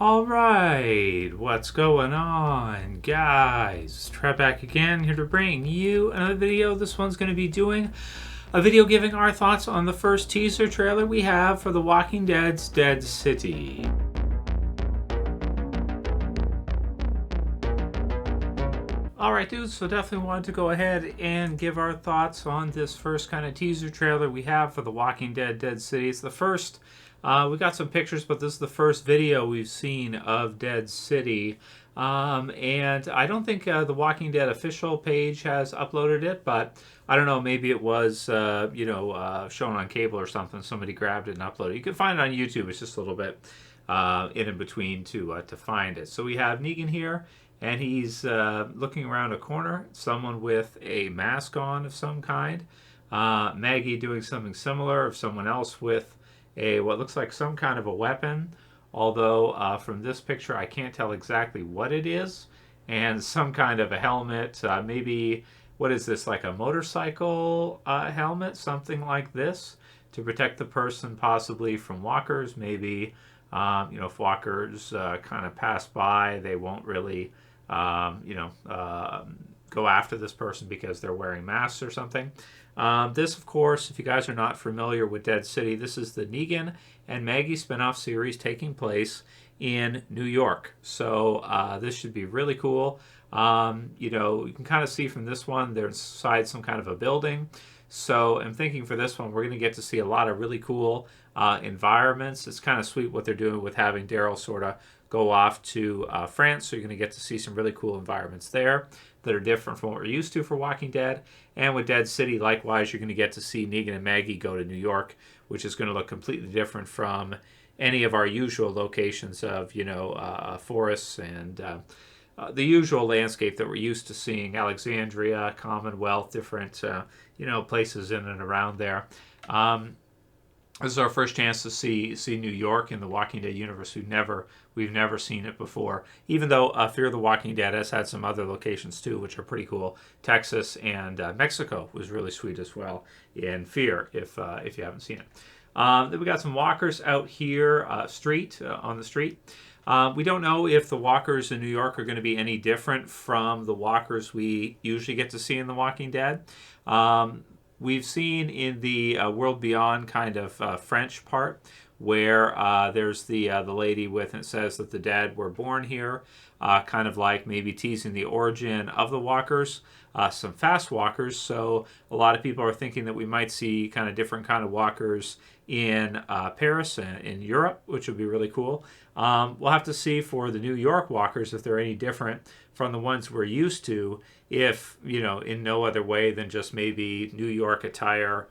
All right, what's going on, guys? Trev back again, here to bring you another video. This one's going to be doing a video giving our thoughts on the first teaser trailer we have for The Walking Dead's Dead City. Alright dudes, so definitely wanted to go ahead and give our thoughts on this first kind of teaser trailer we have for The Walking Dead Dead City. It's the first, we got some pictures, but this is the first video we've seen of Dead City. And I don't think the Walking Dead official page has uploaded it, but I don't know, maybe it was, shown on cable or something. Somebody grabbed it and uploaded it. You can find it on YouTube. It's just a little bit in between to find it. So we have Negan here. And he's looking around a corner, someone with a mask on of some kind. Maggie doing something similar, of someone else with what looks like some kind of a weapon. Although from this picture I can't tell exactly what it is. And some kind of a helmet, maybe, what is this, like a motorcycle helmet? Something like this to protect the person possibly from walkers. Maybe, if walkers kind of pass by, they won't really go after this person because they're wearing masks or something. This, of course, if you guys are not familiar with Dead City, this is the Negan and Maggie spinoff series taking place in New York. So this should be really cool. You can kind of see from this one, they're inside some kind of a building. So I'm thinking for this one, we're going to get to see a lot of really cool environments. It's kind of sweet what they're doing with having Daryl sort of go off to France. So you're going to get to see some really cool environments there that are different from what we're used to for Walking Dead. And with Dead City, likewise, you're going to get to see Negan and Maggie go to New York, which is going to look completely different from any of our usual locations of, forests and the usual landscape that we're used to seeing. Alexandria, Commonwealth, different, places in and around there. This is our first chance to see New York in the Walking Dead universe. We've never seen it before. Even though Fear the Walking Dead has had some other locations too, which are pretty cool. Texas and Mexico was really sweet as well in Fear, if you haven't seen it. Then we got some walkers out here, on the street. We don't know if the walkers in New York are going to be any different from the walkers we usually get to see in The Walking Dead. We've seen in the World Beyond kind of French part where there's the lady with, and it says that the dead were born here, kind of like maybe teasing the origin of the walkers, some fast walkers. So a lot of people are thinking that we might see kind of different kind of walkers in Paris and in Europe, which would be really cool. We'll have to see for the New York walkers if they're any different from the ones we're used to, if, in no other way than just maybe New York attire,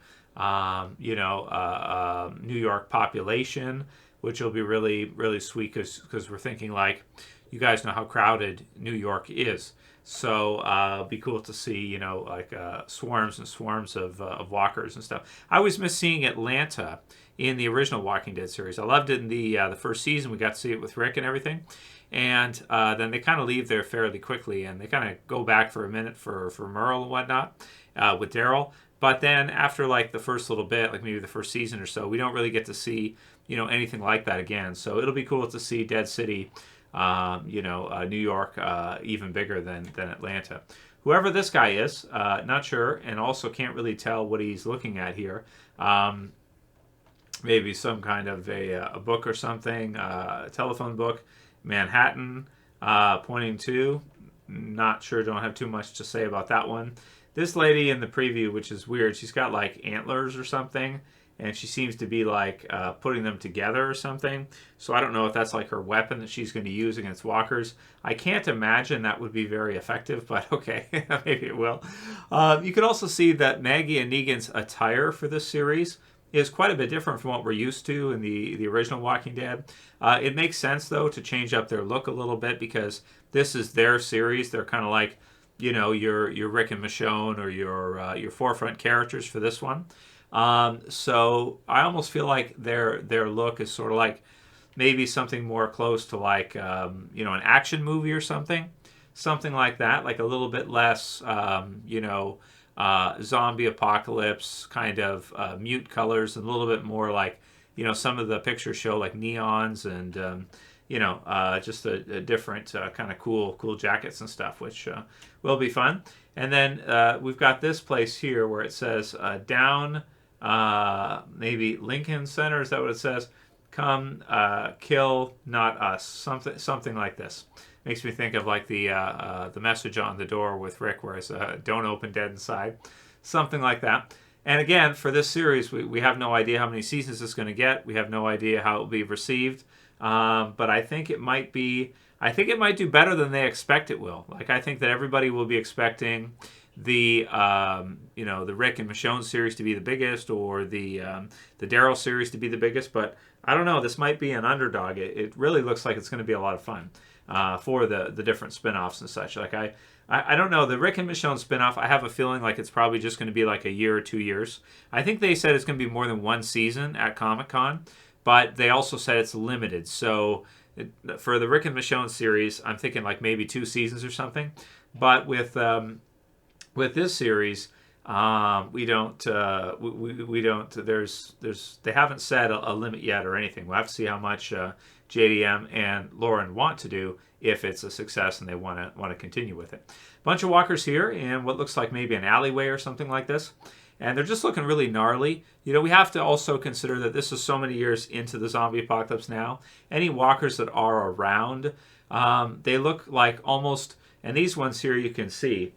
New York population, which will be really, really sweet because we're thinking, like, you guys know how crowded New York is. So it'd be cool to see, swarms and swarms of walkers and stuff. I always miss seeing Atlanta in the original Walking Dead series. I loved it in the first season. We got to see it with Rick and everything. And then they kind of leave there fairly quickly, and they kind of go back for a minute for Merle and whatnot with Daryl. But then after like the first little bit, like maybe the first season or so, we don't really get to see, anything like that again. So it'll be cool to see Dead City, New York, even bigger than Atlanta. Whoever this guy is, not sure, and also can't really tell what he's looking at here. Maybe some kind of a book or something, a telephone book. Manhattan, pointing to. Not sure, don't have too much to say about that one. This lady in the preview, which is weird, she's got like antlers or something, and she seems to be like putting them together or something. So I don't know if that's like her weapon that she's going to use against walkers. I can't imagine that would be very effective, but okay, maybe it will. You could also see that Maggie and Negan's attire for this series is quite a bit different from what we're used to in the original Walking Dead. It makes sense, though, to change up their look a little bit because this is their series. They're kind of like, your Rick and Michonne or your forefront characters for this one. So I almost feel like their look is sort of like maybe something more close to like, an action movie or something like that, like a little bit less, zombie apocalypse kind of mute colors, and a little bit more like, some of the pictures show like neons and just a different kind of cool jackets and stuff, which will be fun. And then we've got this place here where it says down, maybe Lincoln Center. Is that what it says? Come kill, not us. Something like this. Makes me think of like the message on the door with Rick, where it's don't open dead inside. Something like that. And again, for this series, we have no idea how many seasons it's going to get. We have no idea how it will be received. But I think it might be. I think it might do better than they expect it will. Like, I think that everybody will be expecting the the Rick and Michonne series to be the biggest, or the Daryl series to be the biggest. But I don't know. This might be an underdog. It really looks like it's going to be a lot of fun for the different spinoffs and such. Like I don't know, the Rick and Michonne spinoff, I have a feeling like it's probably just going to be like a year or 2 years. I think they said it's going to be more than one season at Comic-Con, but they also said it's limited. So for the Rick and Michonne series, I'm thinking like maybe 2 seasons or something. But with this series, we don't. They haven't set a limit yet or anything. We'll have to see how much JDM and Lauren want to do, if it's a success and they want to continue with it. Bunch of walkers here in what looks like maybe an alleyway or something like this. And they're just looking really gnarly. We have to also consider that this is so many years into the zombie apocalypse now. Any walkers that are around, they look like almost, and these ones here you can see,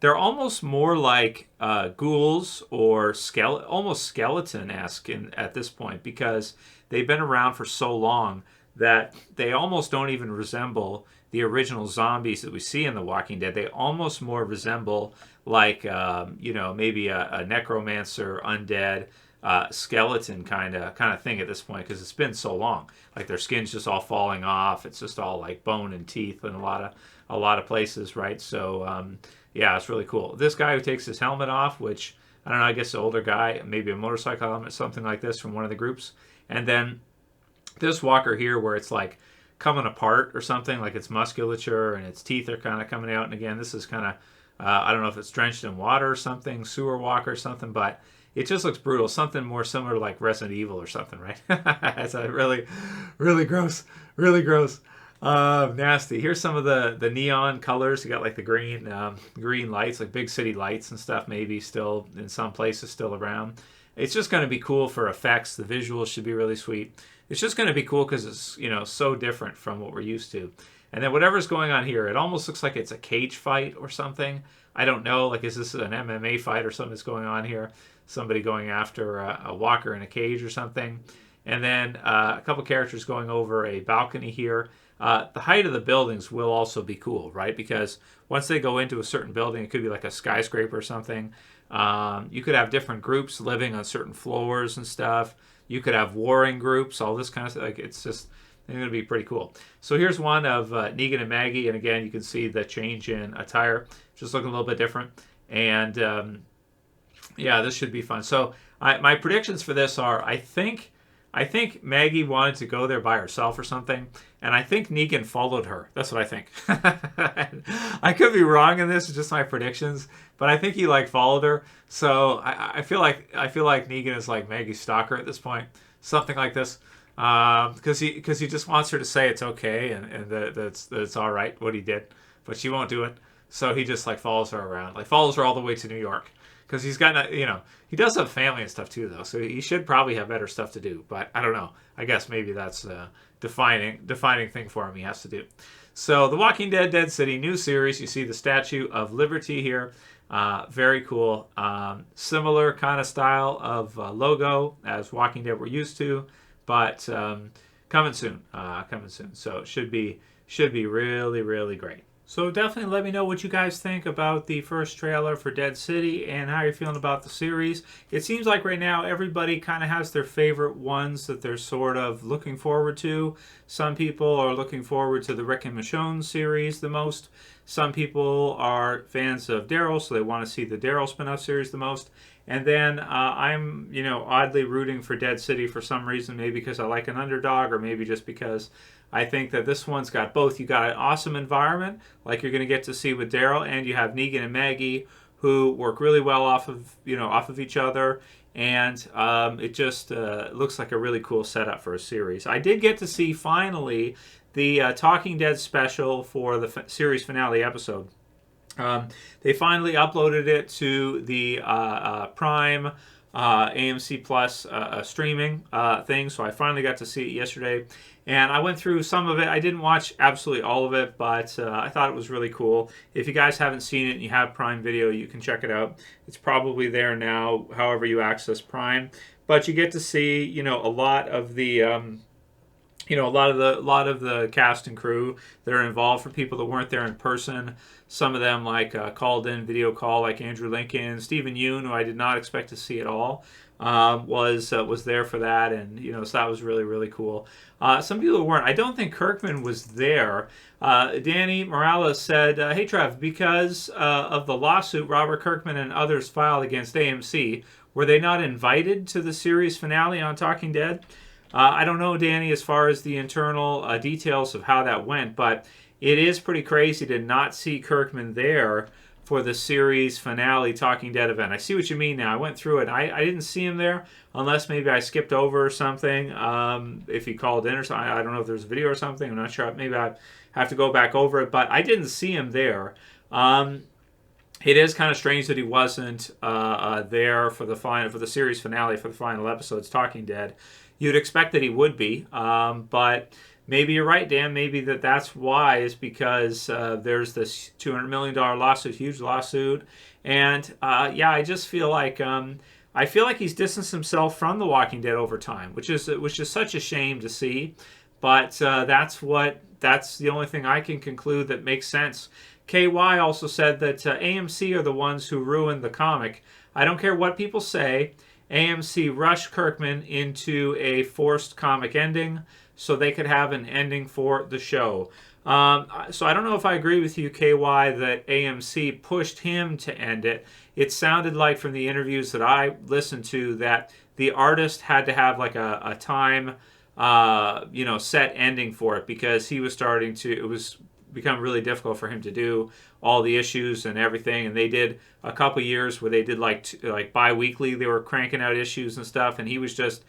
they're almost more like ghouls or almost skeleton-esque at this point, because they've been around for so long that they almost don't even resemble the original zombies that we see in The Walking Dead. They almost more resemble like, maybe a necromancer, undead, skeleton kind of thing at this point, because it's been so long. Like, their skin's just all falling off. It's just all like bone and teeth in a lot of places, right? So yeah, it's really cool. This guy who takes his helmet off, which I don't know, I guess an older guy, maybe a motorcycle helmet, something like this from one of the groups, and then this walker here where it's like coming apart or something, like its musculature and its teeth are kind of coming out. And again, this is kind of, I don't know if it's drenched in water or something, sewer walker or something, but it just looks brutal. Something more similar to like Resident Evil or something, right? It's a really, really gross, really gross. Nasty. Here's some of the neon colors. You got like the green lights, like big city lights and stuff, maybe still in some places still around. It's just going to be cool for effects. The visuals should be really sweet. It's just going to be cool because it's, so different from what we're used to. And then whatever's going on here, it almost looks like it's a cage fight or something. I don't know. Like, is this an MMA fight or something that's going on here? Somebody going after a walker in a cage or something. And then a couple characters going over a balcony here. The height of the buildings will also be cool, right? Because once they go into a certain building, it could be like a skyscraper or something. You could have different groups living on certain floors and stuff. You could have warring groups, all this kind of stuff. Like, it's going to be pretty cool. So here's one of Negan and Maggie, and again, you can see the change in attire, just looking a little bit different. And yeah, this should be fun. So my predictions for this are, I think Maggie wanted to go there by herself or something, and I think Negan followed her. That's what I think. I could be wrong in this. It's just my predictions, but I think he followed her. So I feel like Negan is like Maggie's stalker at this point, something like this, because he just wants her to say it's okay and that it's all right what he did, but she won't do it. So he just follows her around, follows her all the way to New York. Because he's got, he does have family and stuff too, though. So he should probably have better stuff to do. But I don't know. I guess maybe that's a defining thing for him he has to do. So The Walking Dead, Dead City, new series. You see the Statue of Liberty here. Very cool. Similar kind of style of logo as Walking Dead we're used to. But coming soon. So it should be really, really great. So definitely let me know what you guys think about the first trailer for Dead City and how you're feeling about the series. It seems like right now everybody kind of has their favorite ones that they're sort of looking forward to. Some people are looking forward to the Rick and Michonne series the most. Some people are fans of Daryl, so they want to see the Daryl spinoff series the most. And then I'm, oddly rooting for Dead City for some reason, maybe because I like an underdog or maybe just because I think that this one's got both. You got an awesome environment, like you're going to get to see with Daryl, and you have Negan and Maggie, who work really well off of each other, and it just looks like a really cool setup for a series. I did get to see finally the Talking Dead special for the series finale episode. They finally uploaded it to the Prime AMC Plus streaming thing, so I finally got to see it yesterday. And I went through some of it. I didn't watch absolutely all of it, but I thought it was really cool. If you guys haven't seen it and you have Prime Video, you can check it out. It's probably there now, however you access Prime. But you get to see, you know, a lot of the a lot of the cast and crew that are involved for people that weren't there in person. Some of them called in video call, like Andrew Lincoln, Stephen Yoon, who I did not expect to see at all, was there for that, and so that was really, really cool. Some people weren't. I don't think Kirkman was there. Danny Morales said, "Hey Trev, because of the lawsuit Robert Kirkman and others filed against AMC, were they not invited to the series finale on Talking Dead?" I don't know, Danny, as far as the internal details of how that went, but it is pretty crazy to not see Kirkman there for the series finale Talking Dead event. I see what you mean now. I went through it. I didn't see him there, unless maybe I skipped over or something. If he called in or something, I don't know if there's a video or something. I'm not sure. Maybe I have to go back over it, but I didn't see him there. It is kind of strange that he wasn't there for the series finale for the final episodes Talking Dead. You'd expect that he would be, but maybe you're right, Dan. Maybe that's why, is because there's this $200 million lawsuit, huge lawsuit, and I just feel like he's distanced himself from The Walking Dead over time, which is such a shame to see. But that's the only thing I can conclude that makes sense. KY also said that AMC are the ones who ruined the comic. I don't care what people say. AMC rushed Kirkman into a forced comic ending so they could have an ending for the show. So I don't know if I agree with you, KY, that AMC pushed him to end it. It sounded like from the interviews that I listened to that the artist had to have like a time, set ending for it, because he was it was become really difficult for him to do all the issues and everything. And they did a couple years where they did like bi-weekly. They were cranking out issues and stuff, and he just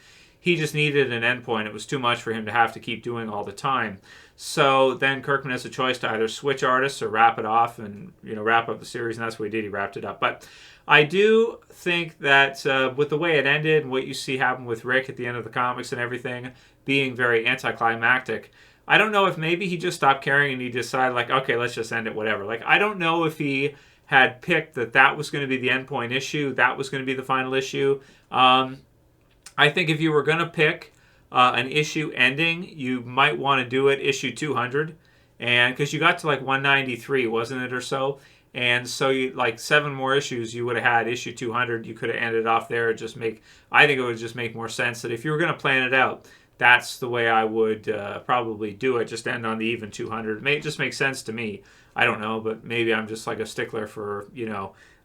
needed an endpoint. It was too much for him to have to keep doing all the time. So then Kirkman has a choice to either switch artists or wrap it off and wrap up the series, and that's what he did. He wrapped it up. But I do think that with the way it ended and what you see happen with Rick at the end of the comics and everything being very anticlimactic, I don't know if maybe he just stopped caring and he decided, like, okay, let's just end it, whatever. Like, I don't know if he had picked that was going to be the endpoint issue, that was going to be the final issue. I think if you were going to pick an issue ending, you might want to do it issue 200, and because you got to like 193, wasn't it, or so? And so you like 7 more issues, you would have had issue 200. You could have ended off there. I think it would just make more sense that if you were going to plan it out, that's the way I would probably do it. Just end on the even 200. It just makes sense to me. I don't know, but maybe I'm just like a stickler for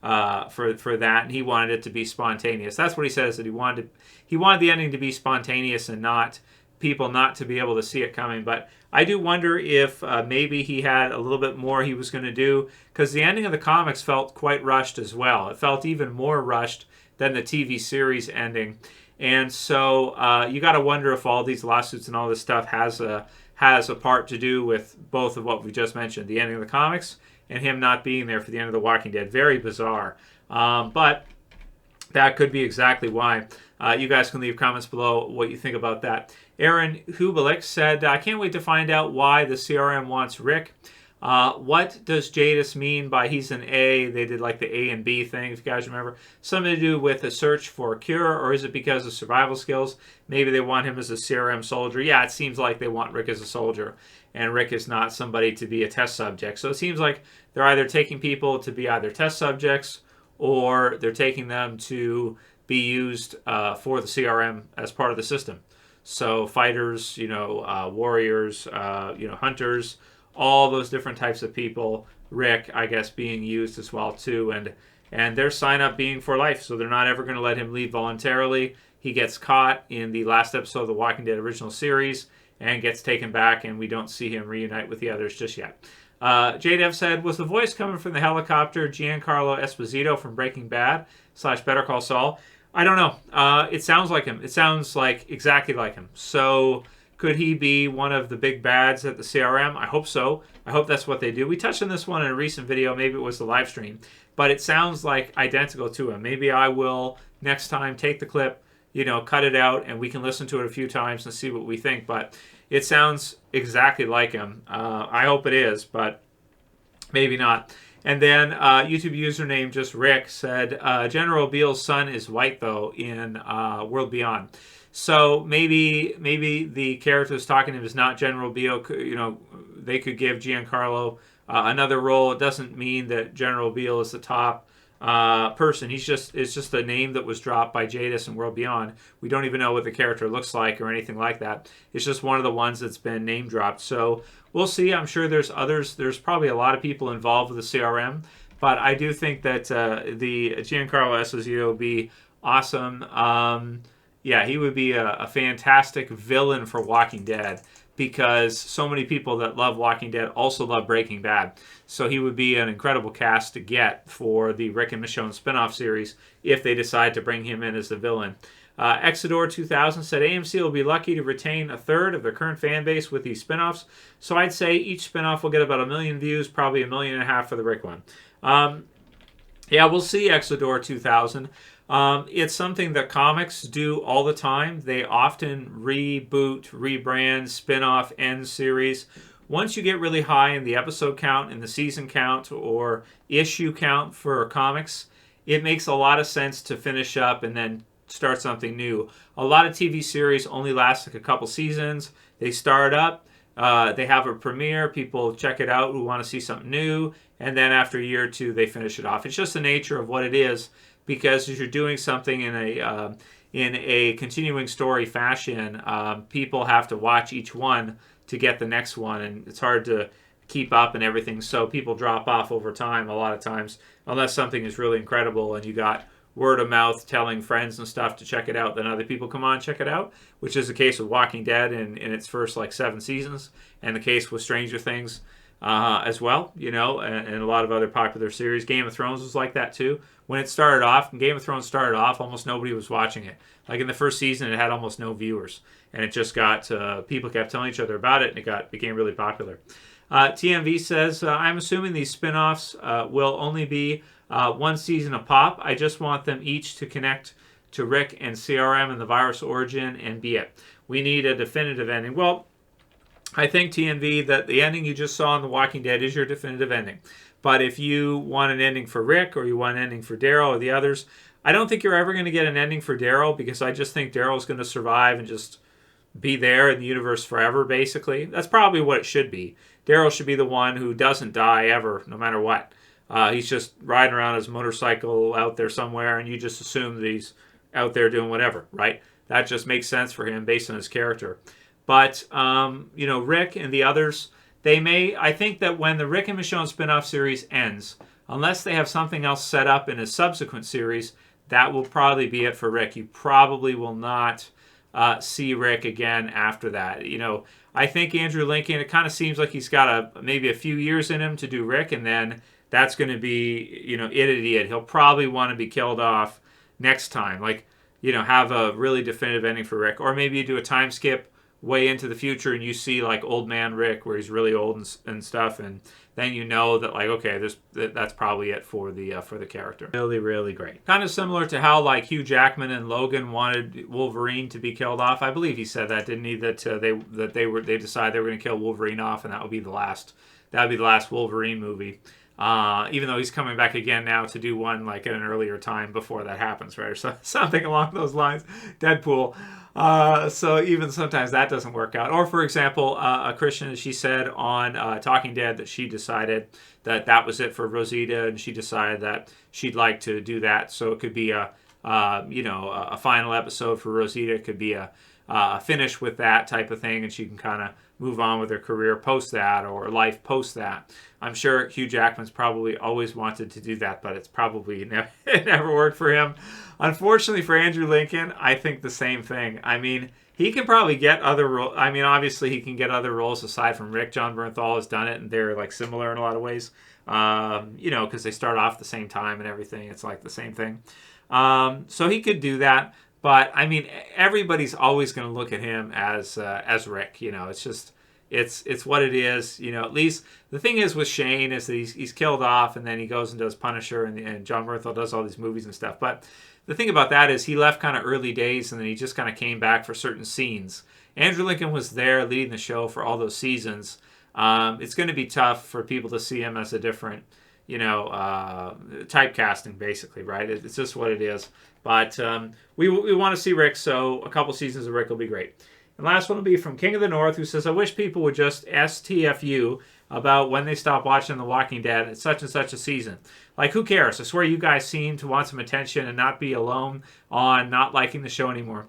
for that. And he wanted it to be spontaneous. That's what he says, that he wanted the ending to be spontaneous and not people not to be able to see it coming. But I do wonder if maybe he had a little bit more he was going to do, because the ending of the comics felt quite rushed as well. It felt even more rushed than the TV series ending. And so you got to wonder if all these lawsuits and all this stuff has a part to do with both of what we just mentioned, the ending of the comics and him not being there for the end of The Walking Dead. Very bizarre. But that could be exactly why. You guys can leave comments below what you think about that. Aaron Hubalik said, I can't wait to find out why the CRM wants Rick. What does Janis mean by he's an A? They did like the A and B thing, if you guys remember. Something to do with a search for a cure, or is it because of survival skills? Maybe they want him as a CRM soldier. Yeah, it seems like they want Rick as a soldier, and Rick is not somebody to be a test subject. So it seems like they're either taking people to be either test subjects, or they're taking them to be used for the CRM as part of the system. So fighters, warriors, hunters, all those different types of people. Rick, I guess, being used as well too, and their sign up being for life. So they're not ever going to let him leave voluntarily. He gets caught in the last episode of the Walking Dead original series and gets taken back, and we don't see him reunite with the others just yet. JDev said, was the voice coming from the helicopter Giancarlo Esposito from Breaking Bad / Better Call Saul? I don't know. It sounds like him. It sounds like exactly like him. So Could he be one of the big bads at the CRM? I hope so. I hope that's what they do. We touched on this one in a recent video. Maybe it was the live stream. But it sounds like identical to him. Maybe I will, next time, take the clip, cut it out, and we can listen to it a few times and see what we think. But it sounds exactly like him. I hope it is, but maybe not. And then YouTube username just Rick said, General Beales' son is white, though, in World Beyond. So maybe the character who's talking to him is not General Beale. They could give Giancarlo another role. It doesn't mean that General Beale is the top person. It's just a name that was dropped by Janis in World Beyond. We don't even know what the character looks like or anything like that. It's just one of the ones that's been name dropped. So we'll see. I'm sure there's others. There's probably a lot of people involved with the CRM, but I do think that the Giancarlo Esposito will be awesome. Yeah, he would be a fantastic villain for Walking Dead, because so many people that love Walking Dead also love Breaking Bad. So he would be an incredible cast to get for the Rick and Michonne spinoff series if they decide to bring him in as the villain. Exodore 2000 said AMC will be lucky to retain a third of their current fan base with these spinoffs. So I'd say each spinoff will get about 1 million views, probably 1.5 million for the Rick one. Yeah, we'll see Exodore 2000. It's something that comics do all the time. They often reboot, rebrand, spin-off, end series. Once you get really high in the episode count, in the season count, or issue count for comics, it makes a lot of sense to finish up and then start something new. A lot of TV series only last like a couple seasons. They start up, they have a premiere, people check it out who want to see something new, and then after a year or two, they finish it off. It's just the nature of what it is. Because if you're doing something in a continuing story fashion, people have to watch each one to get the next one, and it's hard to keep up and everything. So people drop off over time a lot of times, unless something is really incredible and you got word of mouth telling friends and stuff to check it out. Then other people come on and check it out, which is the case with Walking Dead in its first 7 seasons, and the case with Stranger Things as well, and a lot of other popular series. Game of Thrones was like that too. When it started off, when Game of Thrones started off, almost nobody was watching it. Like in the first season, it had almost no viewers, and it just got people kept telling each other about it, and it became really popular. TMV says, I'm assuming these spin-offs will only be 1 season a pop. I just want them each to connect to Rick and CRM and the virus origin and be it. We need a definitive ending. Well, I think, TNV, that the ending you just saw in The Walking Dead is your definitive ending. But if you want an ending for Rick, or you want an ending for Daryl or the others, I don't think you're ever going to get an ending for Daryl, because I just think Daryl's going to survive and just be there in the universe forever, basically. That's probably what it should be. Daryl should be the one who doesn't die ever, no matter what. He's just riding around his motorcycle out there somewhere, and you just assume that he's out there doing whatever, right? That just makes sense for him based on his character. But, Rick and the others, I think that when the Rick and Michonne spinoff series ends, unless they have something else set up in a subsequent series, that will probably be it for Rick. You probably will not see Rick again after that. I think Andrew Lincoln, it kind of seems like he's got maybe a few years in him to do Rick, and then that's going to be, it. He'll probably want to be killed off next time. Have a really definitive ending for Rick. Or maybe you do a time skip way into the future and you see old man Rick where he's really old and stuff, and then that okay, that's probably it for the character. Really, really great. Kind of similar to how Hugh Jackman and Logan wanted Wolverine to be killed off. I believe he said that, didn't he? That they decided they were going to kill Wolverine off, and that would be the last Wolverine movie. Even though he's coming back again now to do one at an earlier time before that happens, right? Or something along those lines. Deadpool. So even sometimes that doesn't work out. Or, for example, a Christian, she said on Talking Dead that she decided that was it for Rosita, and she decided that she'd like to do that. So it could be a final episode for Rosita. It could be a finish with that type of thing, and she can kind of move on with her career post that, or life post that. I'm sure Hugh Jackman's probably always wanted to do that, but it's probably it never worked for him. Unfortunately for Andrew Lincoln, I think the same thing. I mean, he can probably get other roles. I mean, obviously he can get other roles aside from Rick. John Bernthal has done it, and they're similar in a lot of ways. Because they start off the same time and everything. It's the same thing. So he could do that. But I mean, everybody's always going to look at him as Rick. You know, it's just it's what it is. You know, at least the thing is with Shane is that he's killed off, and then he goes and does Punisher, and John Bernthal does all these movies and stuff. But the thing about that is he left kind of early days, and then he just kind of came back for certain scenes. Andrew Lincoln was there leading the show for all those seasons. It's going to be tough for people to see him as a different, you know, typecasting, basically, right? It's just what it is. But we want to see Rick, so a couple seasons of Rick will be great. And last one will be from King of the North, who says, I wish people would just STFU about when they stop watching The Walking Dead at such and such a season. Like, who cares? I swear you guys seem to want some attention and not be alone on not liking the show anymore.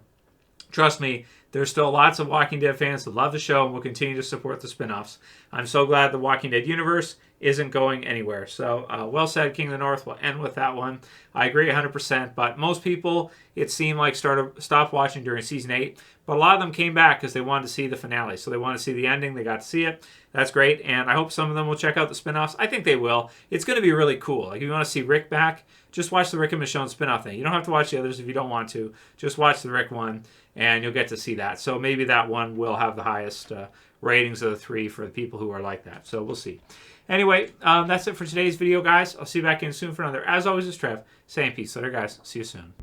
Trust me, there's still lots of Walking Dead fans that love the show and will continue to support the spinoffs. I'm so glad the Walking Dead universe isn't going anywhere. So, well said, King of the North. We'll end with that one. I agree 100%, but most people, it seemed like, stopped watching during Season 8, but a lot of them came back because they wanted to see the finale. So they wanted to see the ending. They got to see it. That's great, and I hope some of them will check out the spinoffs. I think they will. It's going to be really cool. Like, if you want to see Rick back, just watch the Rick and Michonne spinoff thing. You don't have to watch the others if you don't want to. Just watch the Rick one, and you'll get to see that. So maybe that one will have the highest ratings of the three for the people who are like that. So we'll see. Anyway, that's it for today's video, guys. I'll see you back in soon for another. As always, it's Trev saying peace. Later, guys. See you soon.